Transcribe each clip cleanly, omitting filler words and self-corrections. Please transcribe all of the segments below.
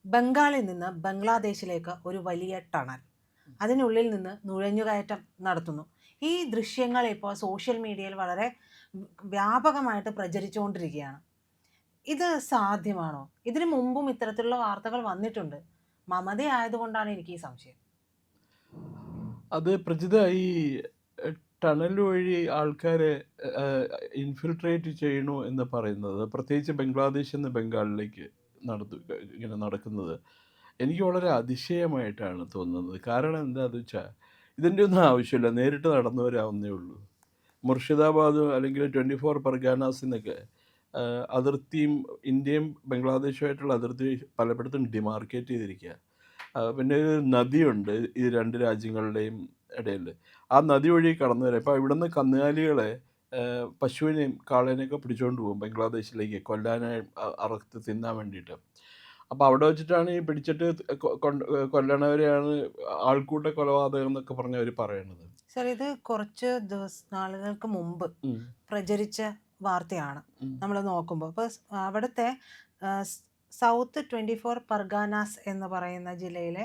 ബംഗാളിൽ നിന്ന് ബംഗ്ലാദേശിലേക്ക് ഒരു വലിയ ടണൽ. അതിനുള്ളിൽ നിന്ന് നുഴഞ്ഞുകയറ്റം നടത്തുന്നു. ഈ ദൃശ്യങ്ങൾ ഇപ്പോൾ സോഷ്യൽ മീഡിയയിൽ വളരെ വ്യാപകമായിട്ട് പ്രചരിച്ചുകൊണ്ടിരിക്കുകയാണ്. ഇത് സാധ്യമാണോ? ഇതിനു മുമ്പും ഇത്തരത്തിലുള്ള വാർത്തകൾ വന്നിട്ടുണ്ട്. മമത ആയതുകൊണ്ടാണ് എനിക്ക് ഈ സംശയം. അത് പ്രജിത ഈ ടണൽ വഴി ആൾക്കാരെ ഇൻഫിൽട്രേറ്റ് ചെയ്യണു എന്ന് പറയുന്നത്, പ്രത്യേകിച്ച് ബംഗ്ലാദേശിൽ നിന്ന് ബംഗാളിലേക്ക് ഇങ്ങനെ നടക്കുന്നത് എനിക്ക് വളരെ അതിശയമായിട്ടാണ് തോന്നുന്നത്. കാരണം എന്താണെന്ന് വെച്ചാൽ ഇതിൻ്റെ ഒന്നും ആവശ്യമില്ല, നേരിട്ട് നടന്നവരാവുന്നേ ഉള്ളൂ. മുർഷിദാബാദ് അല്ലെങ്കിൽ 24 പർഗാനാസിൽ നിന്നൊക്കെ അതിർത്തിയും ഇന്ത്യയും ബംഗ്ലാദേശുമായിട്ടുള്ള അതിർത്തി പലയിടത്തും ഡിമാർക്കേറ്റ് ചെയ്തിരിക്കുക. പിന്നെ ഒരു നദിയുണ്ട് ഈ രണ്ട് രാജ്യങ്ങളുടെയും ഇടയിൽ. ആ നദി വഴി കടന്നു വരാം. ഇപ്പോൾ ഇവിടുന്ന് കന്നുകാലികളെ പശുവിനെയും കാളേനെയൊക്കെ പിടിച്ചുകൊണ്ട് പോകും ബംഗ്ലാദേശിലേക്ക് കൊല്ലാനായി, അറുത്ത് തിന്നാൻ വേണ്ടിയിട്ട്. അപ്പോൾ അവിടെ വെച്ചിട്ടാണ് ഈ പിടിച്ചിട്ട് കൊല്ലണവരെയാണ് ആൾക്കൂട്ട കൊലപാതകം എന്നൊക്കെ പറഞ്ഞ് അവർ പറയണത്. സർ, ഇത് കുറച്ച് നാളുകൾക്ക് മുമ്പ് പ്രചരിച്ച വാർത്തയാണ്. നമ്മൾ നോക്കുമ്പോൾ ഇപ്പോൾ അവിടുത്തെ സൗത്ത് 24 പർഗാനാസ് എന്ന് പറയുന്ന ജില്ലയിലെ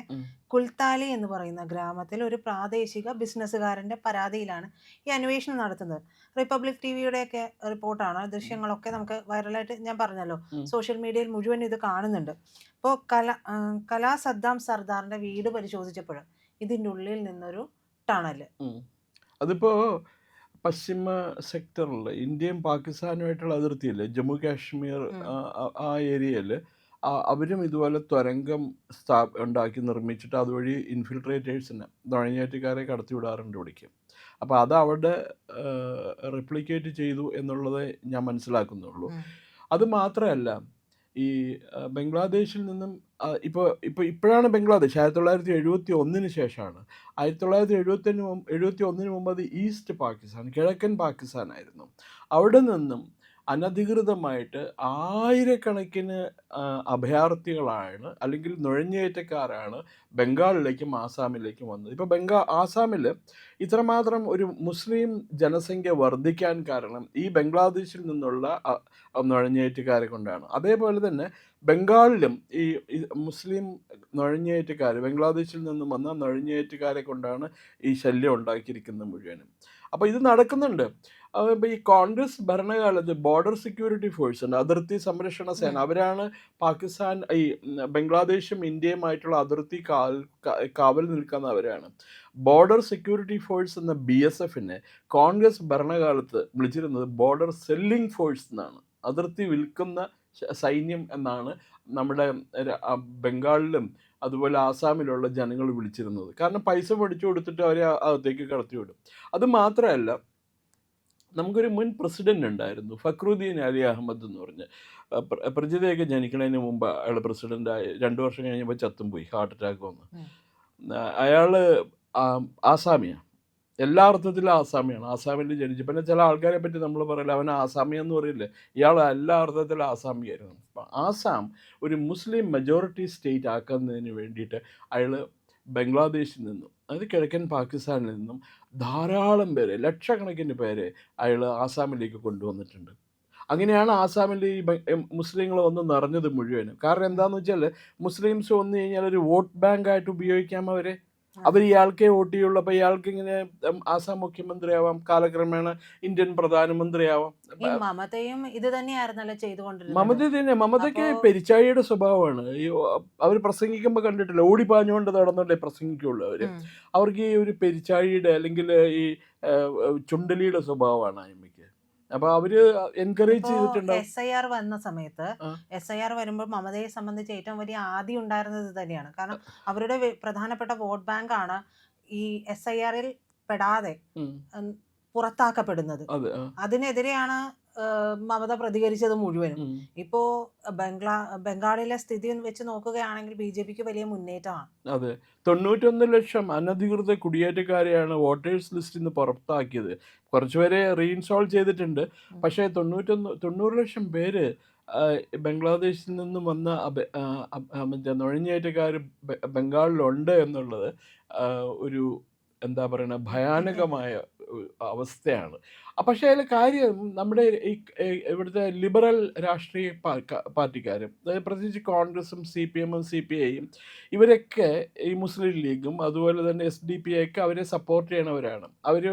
കുൽത്താലി എന്ന് പറയുന്ന ഗ്രാമത്തിൽ ഒരു പ്രാദേശിക ബിസിനസ്സുകാരൻ്റെ പരാതിയിലാണ് ഈ അന്വേഷണം നടത്തുന്നത്. റിപ്പബ്ലിക് ടിവിയുടെയൊക്കെ റിപ്പോർട്ടാണ്. ദൃശ്യങ്ങളൊക്കെ നമുക്ക് വൈറലായിട്ട് ഞാൻ പറഞ്ഞല്ലോ, സോഷ്യൽ മീഡിയയിൽ മുഴുവൻ ഇത് കാണുന്നുണ്ട്. അപ്പോൾ കലാ സദ്ദാം സർദാറിൻ്റെ വീട് പരിശോധിച്ചപ്പോൾ ഇതിൻ്റെ ഉള്ളിൽ നിന്നൊരു ടണൽ. അതിപ്പോൾ പശ്ചിമ സെക്ടറിൽ ഇന്ത്യയും പാകിസ്ഥാനുമായിട്ടുള്ള അതിർത്തിയിൽ ജമ്മു കാശ്മീർ ആ ഏരിയയിൽ അവരും ഇതുപോലെ തുരങ്കം ഉണ്ടാക്കി നിർമ്മിച്ചിട്ട് അതുവഴി ഇൻഫിൽട്രേറ്റേഴ്സിനെ, നുഴഞ്ഞേറ്റുകാരെ കടത്തിവിടാറുണ്ട് ഇവിടേക്ക്. അപ്പോൾ അത് അവിടെ റെപ്ലിക്കേറ്റ് ചെയ്തു എന്നുള്ളത് ഞാൻ മനസ്സിലാക്കുന്നുള്ളൂ. അത് മാത്രമല്ല, ഈ ബംഗ്ലാദേശിൽ നിന്നും ഇപ്പോഴാണ് ബംഗ്ലാദേശ് 1971 ശേഷമാണ്. 1971 മുമ്പ് അത് ഈസ്റ്റ് പാകിസ്ഥാൻ, കിഴക്കൻ പാകിസ്ഥാനായിരുന്നു. അവിടെ നിന്നും അനധികൃതമായിട്ട് ആയിരക്കണക്കിന് അഭയാർത്ഥികളാണ് അല്ലെങ്കിൽ നുഴഞ്ഞുകയറ്റക്കാരാണ് ബംഗാളിലേക്കും ആസാമിലേക്കും വന്നത്. ഇപ്പോൾ ആസാമിൽ ഇത്രമാത്രം ഒരു മുസ്ലിം ജനസംഖ്യ വർദ്ധിക്കാൻ കാരണം ഈ ബംഗ്ലാദേശിൽ നിന്നുള്ള നുഴഞ്ഞുകയറ്റക്കാരെ കൊണ്ടാണ്. അതേപോലെ തന്നെ ബംഗാളിലും ഈ മുസ്ലിം നുഴഞ്ഞുകയറ്റക്കാർ, ബംഗ്ലാദേശിൽ നിന്നും വന്ന നുഴഞ്ഞുകയറ്റക്കാരെ കൊണ്ടാണ് ഈ ശല്യം ഉണ്ടാക്കിയിരിക്കുന്നത് മുഴുവനും. അപ്പോൾ ഇത് നടക്കുന്നുണ്ട്. ഇപ്പോൾ ഈ കോൺഗ്രസ് ഭരണകാലത്ത് ബോർഡർ സെക്യൂരിറ്റി ഫോഴ്സ് ഉണ്ട്, അതിർത്തി സംരക്ഷണ സേന. അവരാണ് പാകിസ്ഥാൻ ഈ ബംഗ്ലാദേശും ഇന്ത്യയുമായിട്ടുള്ള അതിർത്തി കാവൽ നിൽക്കുന്നവരാണ്. ബോർഡർ സെക്യൂരിറ്റി ഫോഴ്സ് എന്ന BSFനെ കോൺഗ്രസ് ഭരണകാലത്ത് വിളിച്ചിരുന്നത് ബോർഡർ സെല്ലിംഗ് ഫോഴ്സ് എന്നാണ്. അതിർത്തി വിൽക്കുന്ന സൈന്യം എന്നാണ് നമ്മുടെ ബംഗാളിലും അതുപോലെ ആസാമിലുള്ള ജനങ്ങൾ വിളിച്ചിരുന്നത്. കാരണം പൈസ മേടിച്ചു കൊടുത്തിട്ട് അവരെ അകത്തേക്ക് കടത്തിവിടും. അത് മാത്രമല്ല, നമുക്കൊരു മുൻ പ്രസിഡൻ്റ് ഉണ്ടായിരുന്നു, ഫക്രുദ്ദീൻ അലി അഹമ്മദ് എന്ന് പറഞ്ഞ്. പ്രജിതയൊക്കെ ജനിക്കുന്നതിന് മുമ്പ് അയാൾ പ്രസിഡൻ്റായി 2 വർഷം കഴിഞ്ഞപ്പോൾ ചത്തും പോയി, ഹാർട്ട് അറ്റാക്ക് വന്ന്. അയാൾ ആസാമിയാണ്, എല്ലാ അർത്ഥത്തിലും ആസാമിയാണ്. ആസാമിൽ ജനിച്ചു. പിന്നെ ചില ആൾക്കാരെ പറ്റി നമ്മൾ പറയില്ല, അവൻ ആസാമിയെന്ന് പറയില്ലേ, ഇയാൾ എല്ലാ അർത്ഥത്തിലും ആസാമിയായിരുന്നു. അപ്പം ആസാം ഒരു മുസ്ലിം മെജോറിറ്റി സ്റ്റേറ്റ് ആക്കുന്നതിന് വേണ്ടിയിട്ട് അയാൾ ബംഗ്ലാദേശിൽ നിന്നും, അതായത് കിഴക്കൻ പാകിസ്ഥാനിൽ നിന്നും ധാരാളം പേരെ, ലക്ഷക്കണക്കിന് പേരെ അയാൾ ആസാമിലേക്ക് കൊണ്ടുവന്നിട്ടുണ്ട്. അങ്ങനെയാണ് ആസാമിൽ ഈ മുസ്ലിങ്ങൾ വന്ന് നിറഞ്ഞത് മുഴുവനും. കാരണം എന്താണെന്ന് വെച്ചാൽ മുസ്ലിംസ് വന്നു കഴിഞ്ഞാൽ ഒരു വോട്ട് ബാങ്കായിട്ട് ഉപയോഗിക്കാം അവരെ. അവർ ഇയാൾക്കേ വോട്ട് ചെയ്യുള്ളൂ. അപ്പോൾ ഇയാൾക്ക് ഇങ്ങനെ ആസാം മുഖ്യമന്ത്രിയാവാം, കാലക്രമേണ ഇന്ത്യൻ പ്രധാനമന്ത്രിയാവാം. മമതയും ഇത് തന്നെയായിരുന്നല്ലോ ചെയ്തുകൊണ്ടിരുന്നത്. മമത തന്നെ, മമതയ്ക്ക് പെരിച്ചാഴിയുടെ സ്വഭാവമാണ്. ഈ അവർ പ്രസംഗിക്കുമ്പോൾ കണ്ടിട്ടില്ല, ഓടിപ്പാഞ്ഞുകൊണ്ട് നടന്നല്ലേ പ്രസംഗിക്കുള്ളൂ അവർ. അവർക്ക് ഈ ഒരു പെരിച്ചാഴിയുടെ അല്ലെങ്കിൽ ഈ ചുണ്ടലിയുടെ സ്വഭാവമാണ് അമ്മയ്ക്ക്. അപ്പൊ അവര് എൻകറേജ് ചെയ്തിട്ടുണ്ടാവും. SIR വന്ന സമയത്ത് SIR വരുമ്പോൾ മമതയെ സംബന്ധിച്ച് ഏറ്റവും വലിയ ആദ്യം ഉണ്ടായിരുന്നത് തന്നെയാണ്. കാരണം അവരുടെ പ്രധാനപ്പെട്ട വോട്ട് ബാങ്ക് ആണ് ഈ SIRൽ പെടാതെ പുറത്താക്കപ്പെടുന്നത്. അതിനെതിരെയാണ് മമത പ്രതികരിച്ചത് മുഴുവനും. ഇപ്പോ ബംഗാളിലെ സ്ഥിതി വെച്ച് നോക്കുകയാണെങ്കിൽ BJPക്ക് വലിയ മുന്നേറ്റമാണ്. അതെ, 91 ലക്ഷം അനധികൃത കുടിയേറ്റക്കാരെയാണ് വോട്ടേഴ്സ് ലിസ്റ്റിൽ നിന്ന് പുറത്താക്കിയത്. കുറച്ചുപേരെ റീഇൻസ്റ്റാൾ ചെയ്തിട്ടുണ്ട്. പക്ഷേ 90 ലക്ഷം പേര് ബംഗ്ലാദേശിൽ നിന്നും വന്ന നുഴഞ്ഞുകയറ്റക്കാർ ബംഗാളിലുണ്ട് എന്നുള്ളത് ഒരു എന്താ പറയുക ഭയാനകമായ അവസ്ഥയാണ്. പക്ഷേ അതിൽ കാര്യം നമ്മുടെ ഇവിടുത്തെ ലിബറൽ രാഷ്ട്രീയ പാർട്ടിക്കാരും, അതായത് പ്രത്യേകിച്ച് കോൺഗ്രസും CPM-ഉം CPI-യും ഇവരൊക്കെ ഈ മുസ്ലിം ലീഗും അതുപോലെ തന്നെ SDP ഒക്കെ അവരെ സപ്പോർട്ട് ചെയ്യണവരാണ്. അവർ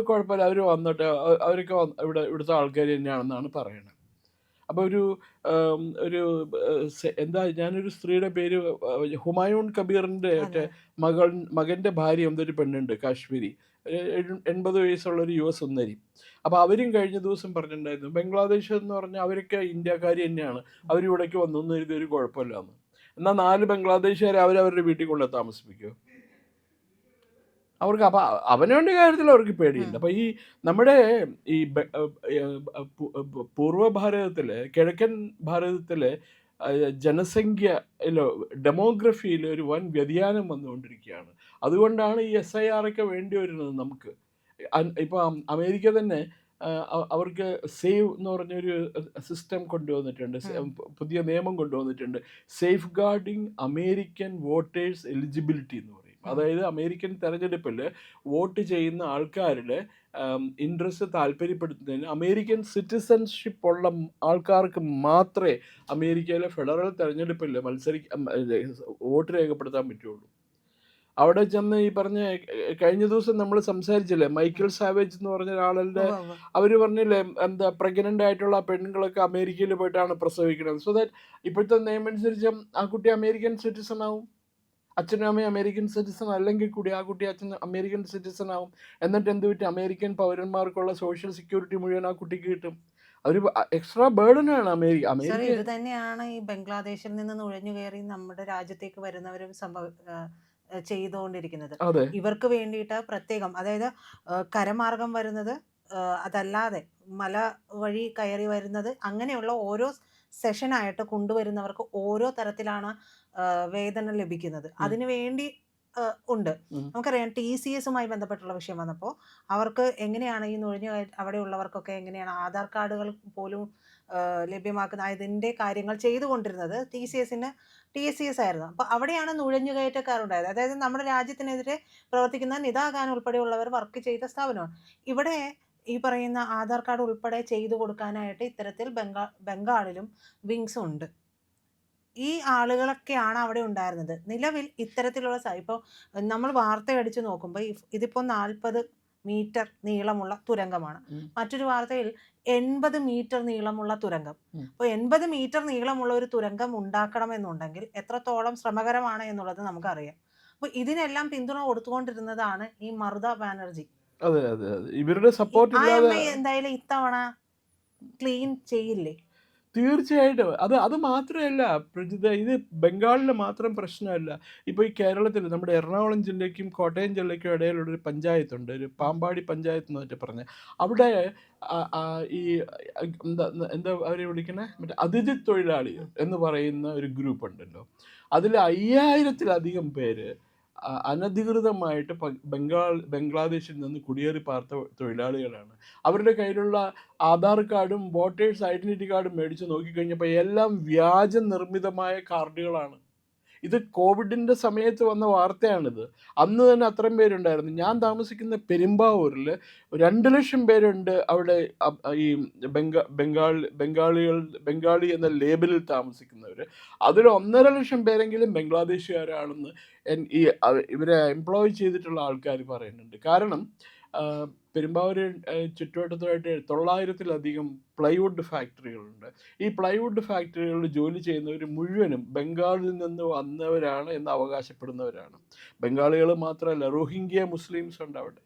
കുഴപ്പമില്ല, അവർ വന്നിട്ട് അവരൊക്കെ ഇവിടുത്തെ ആൾക്കാർ തന്നെയാണെന്നാണ് പറയുന്നത്. അപ്പോൾ ഒരു എന്താ, ഞാനൊരു സ്ത്രീയുടെ പേര് ഹുമായൂൺ കബീറിൻ്റെ മറ്റേ മകൻ്റെ ഭാര്യ എന്തൊരു പെണ്ണുണ്ട് കാശ്മീരി, 80 വയസ്സുള്ള ഒരു യുവ സുന്ദരി. അപ്പോൾ അവരും കഴിഞ്ഞ ദിവസം പറഞ്ഞിട്ടുണ്ടായിരുന്നു ബംഗ്ലാദേശ് എന്ന് പറഞ്ഞാൽ അവരൊക്കെ ഇന്ത്യക്കാർ തന്നെയാണ്, അവരിവിടേക്ക് വന്നൊന്നും എഴുതി ഒരു കുഴപ്പമില്ലാന്ന്. എന്നാൽ 4 ബംഗ്ലാദേശുകാരെ അവരവരുടെ വീട്ടിൽ കൊണ്ട് താമസിപ്പിക്കുമോ? അവർക്ക് അപ്പം അവനവൻ്റെ കാര്യത്തിൽ അവർക്ക് പേടിയില്ല. അപ്പം ഈ നമ്മുടെ ഈ പൂർവ്വ ഭാരതത്തിലെ കിഴക്കൻ ഭാരതത്തിലെ ജനസംഖ്യയിലോ ഡെമോഗ്രഫിയിൽ ഒരു വൻ വ്യതിയാനം വന്നുകൊണ്ടിരിക്കുകയാണ്. അതുകൊണ്ടാണ് ഈ SIR ഒക്കെ വേണ്ടി വരുന്നത് നമുക്ക്. ഇപ്പം അമേരിക്ക തന്നെ അവർക്ക് സേവ് എന്ന് പറഞ്ഞൊരു സിസ്റ്റം കൊണ്ടുവന്നിട്ടുണ്ട്, പുതിയ നിയമം കൊണ്ടുവന്നിട്ടുണ്ട്, safe guarding American voters eligibility എന്ന് പറയും. അതായത് അമേരിക്കൻ തെരഞ്ഞെടുപ്പിൽ വോട്ട് ചെയ്യുന്ന ആൾക്കാരുടെ ഇൻട്രസ്റ്റ് താല്പര്യപ്പെടുത്തുന്നതിന് അമേരിക്കൻ സിറ്റിസൺഷിപ്പ് ഉള്ള ആൾക്കാർക്ക് മാത്രമേ അമേരിക്കയിലെ ഫെഡറൽ തെരഞ്ഞെടുപ്പിൽ വോട്ട് രേഖപ്പെടുത്താൻ പറ്റുള്ളൂ. അവിടെ ചെന്ന് ഈ പറഞ്ഞ കഴിഞ്ഞ ദിവസം നമ്മൾ സംസാരിച്ചില്ലേ മൈക്കിൾ സാവേജ് എന്ന് പറഞ്ഞ ഒരാളുടെ, അവർ പറഞ്ഞില്ലേ എന്താ പ്രഗ്നൻ്റ് ആയിട്ടുള്ള പെണ്ണുങ്ങളൊക്കെ അമേരിക്കയിൽ പോയിട്ടാണ് പ്രസവിക്കുന്നത്. സോ ദാറ്റ് ഇപ്പോഴത്തെ നിയമം അനുസരിച്ച് ആ കുട്ടി അമേരിക്കൻ സിറ്റിസൺ ആവും. അച്ഛനും അമ്മയും അമേരിക്കൻ സിറ്റിസൺ അല്ലെങ്കിൽ കൂടി ആ കുട്ടി അച്ഛൻ അമേരിക്കൻ സിറ്റിസൺ ആവും. എന്നിട്ട് എന്ത് പറ്റും, അമേരിക്കൻ പൗരന്മാർക്കുള്ള സോഷ്യൽ സെക്യൂരിറ്റി മുഴുവൻ ആ കുട്ടിക്ക് കിട്ടും. ഒരു എക്സ്ട്രാ ബേർഡനാണ് അമേരിക്ക. ഇത് തന്നെയാണ് ഈ ബംഗ്ലാദേശിൽ നിന്ന് നുഴഞ്ഞു കയറി നമ്മുടെ രാജ്യത്തേക്ക് വരുന്നവരും ചെയ്തുകൊണ്ടിരിക്കുന്നത്. ഇവർക്ക് വേണ്ടിയിട്ട് പ്രത്യേകം, അതായത് കരമാർഗം വരുന്നത്, അതല്ലാതെ മല വഴി കയറി വരുന്നത്, അങ്ങനെയുള്ള ഓരോ സെഷനായിട്ട് കൊണ്ടുവരുന്നവർക്ക് ഓരോ തരത്തിലാണ് വേതനം ലഭിക്കുന്നത്. അതിനു വേണ്ടി ഉണ്ട്. നമുക്കറിയാം TCS-ഉമായി ബന്ധപ്പെട്ടുള്ള വിഷയം വന്നപ്പോൾ അവർക്ക് എങ്ങനെയാണ് ഈ നുഴഞ്ഞു അവിടെയുള്ളവർക്കൊക്കെ എങ്ങനെയാണ് ആധാർ കാർഡുകൾ പോലും ലഭ്യമാക്കുന്ന ഇതിൻ്റെ കാര്യങ്ങൾ ചെയ്തുകൊണ്ടിരുന്നത് TCS ആയിരുന്നു. അപ്പോൾ അവിടെയാണ് നുഴഞ്ഞുകയറ്റക്കാരുണ്ടായത്. അതായത് നമ്മുടെ രാജ്യത്തിനെതിരെ പ്രവർത്തിക്കുന്ന നിതാ ഖാൻ ഉൾപ്പെടെയുള്ളവർ വർക്ക് ചെയ്ത സ്ഥാപനമാണ്. ഇവിടെ ഈ പറയുന്ന ആധാർ കാർഡ് ഉൾപ്പെടെ ചെയ്തു കൊടുക്കാനായിട്ട് ഇത്തരത്തിൽ ബംഗാളിലും വിങ്സും ഉണ്ട്. ഈ ആളുകളൊക്കെയാണ് അവിടെ ഉണ്ടായിരുന്നത്. നിലവിൽ ഇത്തരത്തിലുള്ള ഇപ്പോൾ നമ്മൾ വാർത്ത അടിച്ചു നോക്കുമ്പോൾ ഇതിപ്പോൾ 40 മീറ്റർ നീളമുള്ള തുരങ്കമാണ്. മറ്റൊരു വാർത്തയിൽ 80 മീറ്റർ നീളമുള്ള തുരങ്കം. അപ്പോൾ 80 മീറ്റർ നീളമുള്ള ഒരു തുരങ്കം ഉണ്ടാക്കണമെന്നുണ്ടെങ്കിൽ എത്രത്തോളം ശ്രമകരമാണ് എന്നുള്ളത് നമുക്കറിയാം. അപ്പോൾ ഇതിനെല്ലാം പിന്തുണ കൊടുത്തുകൊണ്ടിരുന്നതാണ് ഈ മമതാ ബാനർജി. ഇവരുടെ സപ്പോർട്ട് എന്തായാലും ഇത്തവണ ക്ലീൻ ചെയ്യില്ലേ? തീർച്ചയായിട്ടും. അത് മാത്രമല്ല പ്രജിത, ഇത് ബംഗാളിലെ മാത്രം പ്രശ്നമല്ല. ഇപ്പോൾ ഈ കേരളത്തിൽ നമ്മുടെ എറണാകുളം ജില്ലയ്ക്കും കോട്ടയം ജില്ലയ്ക്കും ഇടയിലുള്ളൊരു പഞ്ചായത്തുണ്ട്, ഒരു പാമ്പാടി പഞ്ചായത്ത് എന്ന് വെച്ചാൽ പറഞ്ഞാൽ. അവിടെ ഈ എന്താ അവരെ വിളിക്കണേ, മറ്റേ അതിഥി തൊഴിലാളികൾ എന്ന് പറയുന്ന ഒരു ഗ്രൂപ്പ് ഉണ്ടല്ലോ. അതിൽ 5000-ത്തിലധികം പേര് അനധികൃതമായിട്ട് ബംഗ്ലാദേശിൽ നിന്ന് കുടിയേറി പാർത്ത തൊഴിലാളികളാണ്. അവരുടെ കയ്യിലുള്ള ആധാർ കാർഡും വോട്ടേഴ്സ് ഐഡൻറ്റിറ്റി കാർഡും മേടിച്ച് നോക്കിക്കഴിഞ്ഞപ്പോൾ എല്ലാം വ്യാജ നിർമ്മിതമായ കാർഡുകളാണ്. ഇത് കോവിഡിൻ്റെ സമയത്ത് വന്ന വാർത്തയാണിത്. അന്ന് തന്നെ അത്രയും പേരുണ്ടായിരുന്നു. ഞാൻ താമസിക്കുന്ന പെരുമ്പാവൂരിൽ 2 ലക്ഷം പേരുണ്ട് അവിടെ ഈ ബംഗാളി എന്ന ലേബലിൽ താമസിക്കുന്നവർ. അതിൽ 1.5 ലക്ഷം പേരെങ്കിലും ബംഗ്ലാദേശുകാരാണെന്ന് ഇവരെ എംപ്ലോയ് ചെയ്തിട്ടുള്ള ആൾക്കാർ പറയുന്നുണ്ട്. കാരണം പെരുമ്പാവൂർ ചുറ്റുവട്ടത്തുമായിട്ട് 900-ത്തിലധികം പ്ലൈവുഡ് ഫാക്ടറികളുണ്ട്. ഈ പ്ലൈവുഡ് ഫാക്ടറികളിൽ ജോലി ചെയ്യുന്നവർ മുഴുവനും ബംഗാളിൽ നിന്ന് വന്നവരാണ് എന്ന് അവകാശപ്പെടുന്നവരാണ്. ബംഗാളികൾ മാത്രമല്ല, റോഹിംഗ്യ മുസ്ലിംസ് ഉണ്ട് അവിടെ.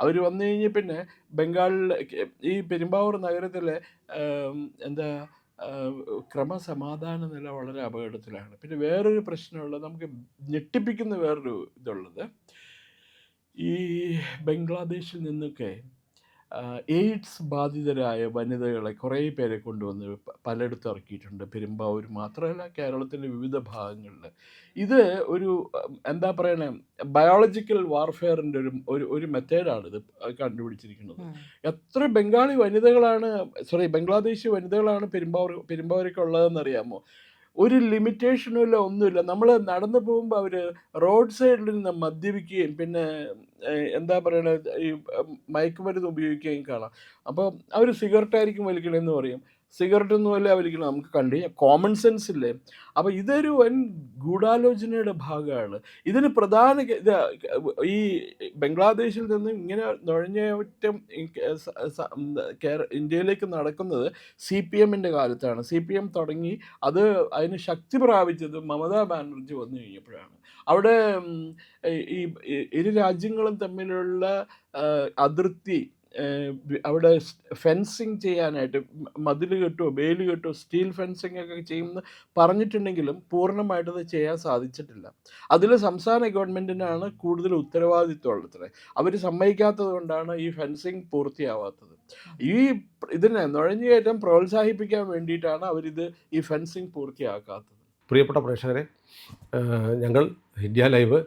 അവർ വന്നു കഴിഞ്ഞാൽ പിന്നെ ബംഗാളിൽ ഈ പെരുമ്പാവൂർ നഗരത്തിലെ ക്രമസമാധാന നില വളരെ അപകടത്തിലാണ്. പിന്നെ വേറൊരു പ്രശ്നമുള്ളത്, നമുക്ക് ഞെട്ടിപ്പിക്കുന്ന വേറൊരു ഇതുള്ളത്, ഈ ബംഗ്ലാദേശിൽ നിന്നൊക്കെ എയ്ഡ്സ് ബാധിതരായ വനിതകളെ കുറേ പേരെ കൊണ്ടുവന്ന് പലയിടത്തും ഇറക്കിയിട്ടുണ്ട്. പെരുമ്പാവൂർ മാത്രമല്ല, കേരളത്തിൻ്റെ വിവിധ ഭാഗങ്ങളിൽ. ഇത് ഒരു എന്താ പറയണേ, ബയോളജിക്കൽ വാർഫെയറിൻ്റെ ഒരു മെത്തേഡാണിത് കണ്ടുപിടിച്ചിരിക്കുന്നത്. എത്ര ബംഗ്ലാദേശി വനിതകളാണ് പെരുമ്പാവൂരൊക്കെ ഉള്ളതെന്നറിയാമോ? ഒരു ലിമിറ്റേഷനും ഇല്ല, ഒന്നുമില്ല. നമ്മൾ നടന്നു പോകുമ്പോൾ അവർ റോഡ് സൈഡിൽ നിന്ന് മദ്യപിക്കുകയും പിന്നെ എന്താ പറയണത്, ഈ മയക്കുമരുന്ന് ഉപയോഗിക്കുകയും കാണാം. അപ്പോൾ അവർ സിഗരറ്റായിരിക്കും വലിക്കണമെന്ന് പറയും. സിഗരറ്റൊന്നും അല്ല വലിക്കണം, നമുക്ക് കണ്ടു കഴിഞ്ഞാൽ കോമൺ സെൻസ് ഇല്ലേ. അപ്പോൾ ഇതൊരു വൻ ഗൂഢാലോചനയുടെ ഭാഗമാണ്. ഇതിന് പ്രധാന ഇത് ഈ ബംഗ്ലാദേശിൽ നിന്ന് ഇങ്ങനെ നുഴഞ്ഞേറ്റം ഇന്ത്യയിലേക്ക് നടക്കുന്നത് CPM-ൻ്റെ കാലത്താണ്. CPM തുടങ്ങി അതിന് ശക്തി പ്രാപിച്ചത് മമതാ ബാനർജി വന്നു കഴിഞ്ഞപ്പോഴാണ്. അവിടെ ഈ ഇരു രാജ്യങ്ങളും തമ്മിലുള്ള അതിർത്തി അവിടെ ഫെൻസിങ് ചെയ്യാനായിട്ട് മതിൽ കെട്ടുമോ വേലി കെട്ടുമോ സ്റ്റീൽ ഫെൻസിങ് ഒക്കെ ചെയ്യുമെന്ന് പറഞ്ഞിട്ടുണ്ടെങ്കിലും പൂർണ്ണമായിട്ട് അത് ചെയ്യാൻ സാധിച്ചിട്ടില്ല. അതിൽ സംസ്ഥാന ഗവൺമെൻറ്റിനാണ് കൂടുതൽ ഉത്തരവാദിത്വം ഉള്ളത്. അവർ സമ്മതിക്കാത്തത് കൊണ്ടാണ് ഈ ഫെൻസിങ് പൂർത്തിയാവാത്തത്. ഇതിനെ നുഴഞ്ഞുകയറ്റം പ്രോത്സാഹിപ്പിക്കാൻ വേണ്ടിയിട്ടാണ് ഈ ഫെൻസിങ് പൂർത്തിയാക്കാത്തത്. പ്രിയപ്പെട്ട പ്രേക്ഷകരെ, ഞങ്ങൾ ഇന്ത്യ ലൈവ്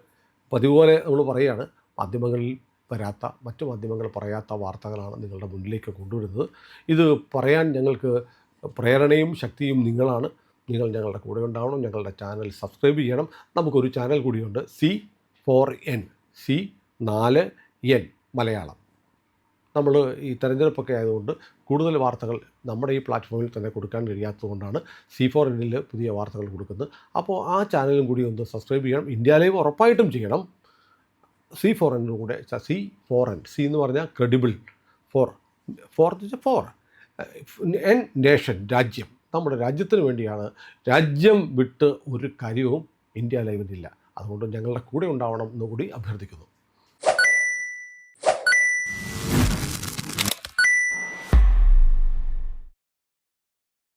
പതിവുപോലെ നമ്മൾ പറയുകയാണ്, മാധ്യമങ്ങളിൽ വരാത്ത, മറ്റു മാധ്യമങ്ങൾ പറയാത്ത വാർത്തകളാണ് നിങ്ങളുടെ മുന്നിലേക്ക് കൊണ്ടുവരുന്നത്. ഇത് പറയാൻ ഞങ്ങൾക്ക് പ്രേരണയും ശക്തിയും നിങ്ങളാണ്. നിങ്ങൾ ഞങ്ങളുടെ കൂടെ ഉണ്ടാവണം. ഞങ്ങളുടെ ചാനൽ സബ്സ്ക്രൈബ് ചെയ്യണം. നമുക്കൊരു ചാനൽ കൂടിയുണ്ട്, C4N, C4N മലയാളം. നമ്മൾ ഈ തെരഞ്ഞെടുപ്പൊക്കെ ആയതുകൊണ്ട് കൂടുതൽ വാർത്തകൾ നമ്മുടെ ഈ പ്ലാറ്റ്ഫോമിൽ തന്നെ കൊടുക്കാൻ കഴിയാത്തതുകൊണ്ടാണ് C4N പുതിയ വാർത്തകൾ കൊടുക്കുന്നത്. അപ്പോൾ ആ ചാനലും കൂടി ഒന്ന് സബ്സ്ക്രൈബ് ചെയ്യണം. ഇന്ത്യ ലൈവ് ഉറപ്പായിട്ടും ചെയ്യണം. C4N കൂടെ, C4N, C എന്ന് പറഞ്ഞാൽ ക്രെഡിബിൾ, ഫോർ N നേഷൻ, രാജ്യം. നമ്മുടെ രാജ്യത്തിന് വേണ്ടിയാണ്. രാജ്യം വിട്ട് ഒരു കാര്യവും ഇന്ത്യ ലൈവിനില്ല. അതുകൊണ്ട് ഞങ്ങളുടെ കൂടെ ഉണ്ടാവണം എന്നുകൂടി അഭ്യർത്ഥിക്കുന്നു.